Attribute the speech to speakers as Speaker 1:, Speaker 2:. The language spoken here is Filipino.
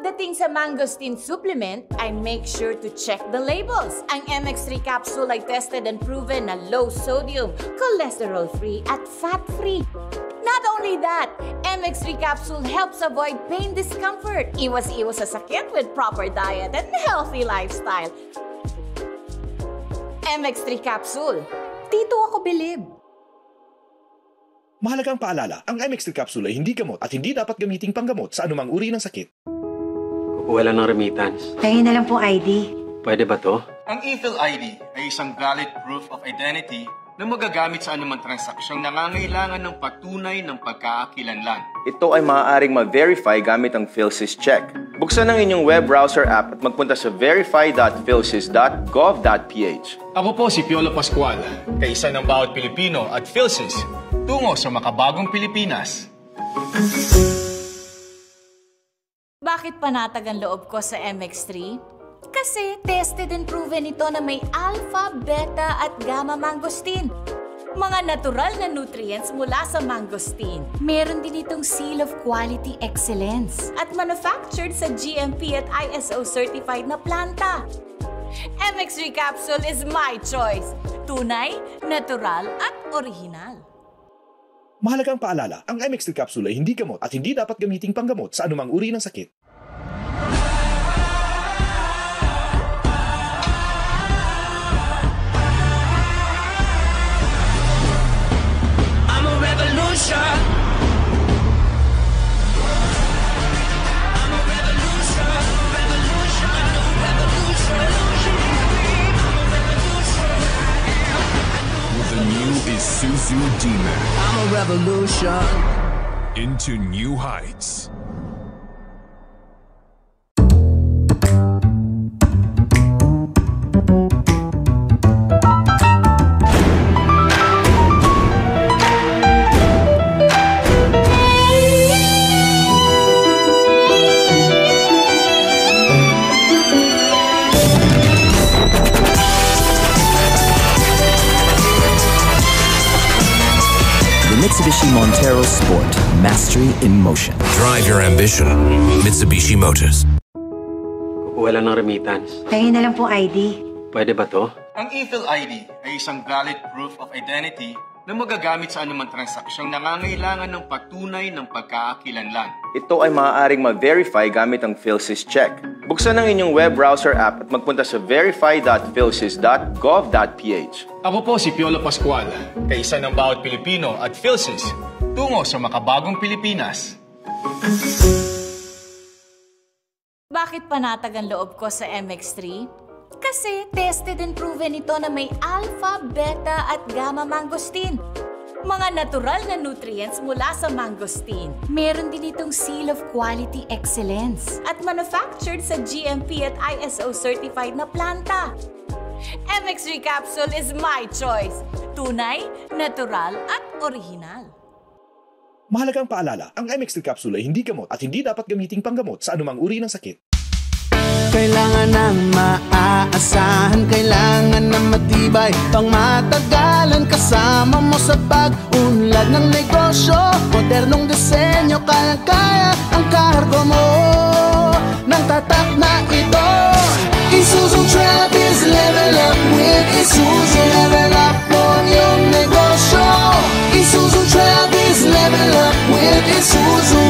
Speaker 1: Pagdating sa mangosteen supplement, I make sure to check the labels. Ang MX3 capsule ay tested and proven na low sodium, cholesterol-free at fat-free. Not only that, MX3 capsule helps avoid pain discomfort, iwas-iwas sa sakit with proper diet and healthy lifestyle. MX3 capsule. Dito ako bilib.
Speaker 2: Mahalagang paalala, ang MX3 capsule ay hindi gamot at hindi dapat gamiting panggamot sa anumang uri ng sakit.
Speaker 3: Kukuha lang ng remittance.
Speaker 4: Tingin na lang po ID.
Speaker 3: Pwede ba to?
Speaker 5: Ang e-Phil ID ay isang valid proof of identity na magagamit sa anumang transaksyong nangangailangan ng patunay ng pagkakakilanlan.
Speaker 6: Ito ay maaaring ma-verify gamit ang PhilSys Check. Buksan ang inyong web browser app at magpunta sa verify.philsys.gov.ph.
Speaker 5: Ako po si Piolo Pascual, kaisa ng bawat Pilipino at PhilSys, tungo sa makabagong Pilipinas.
Speaker 1: Bakit panatag ang loob ko sa MX3? Kasi tested and proven ito na may alpha, beta at gamma mangosteen. Mga natural na nutrients mula sa mangosteen. Meron din itong seal of quality excellence at manufactured sa GMP at ISO certified na planta. MX3 capsule is my choice. Tunay, natural at original.
Speaker 2: Mahalagang paalala, ang MX3 capsule ay hindi gamot at hindi dapat gamiting panggamot sa anumang uri ng sakit.
Speaker 7: Isuzu D-Max.
Speaker 8: I'm a revolution.
Speaker 7: Into new heights.
Speaker 9: Mitsubishi Montero Sport. Mastery in motion.
Speaker 7: Drive your ambition. Mitsubishi Motors.
Speaker 3: Kukuha lang ng remittance.
Speaker 4: Tingin na lang po ID.
Speaker 3: Pwede ba to?
Speaker 5: Ang e-Phil ID ay isang valid proof of identity na magagamit sa anumang transaksyon nangangailangan ng patunay ng pagkakakilanlan.
Speaker 6: Ito ay maaaring ma-verify gamit ang PhilSys Check. Buksan ang inyong web browser app at magpunta sa verify.philsys.gov.ph.
Speaker 5: Ako po si Piolo Pascual, kaisa ng bawat Pilipino at PhilSys, tungo sa makabagong Pilipinas.
Speaker 1: Bakit panatag ang loob ko sa MX3? Kasi tested and proven ito na may alpha, beta at gamma mangosteen. Mga natural na nutrients mula sa mangosteen. Meron din itong seal of quality excellence at manufactured sa GMP at ISO certified na planta. MX3 capsule is my choice. Tunay, natural at original.
Speaker 2: Mahalagang paalala, ang MX3 capsule ay hindi gamot at hindi dapat gamiting panggamot sa anumang uri ng sakit.
Speaker 8: Kailangan ng maaasahan, kailangan ng matibay, pang matagalan kasama mo sa pag-unlad ng negosyo. Modernong disenyo, kaya-kaya ang kargo mo ng tatak na ito. Isuzu Travis, level up with Isuzu. Level up on yung negosyo. Isuzu Travis, level up with Isuzu.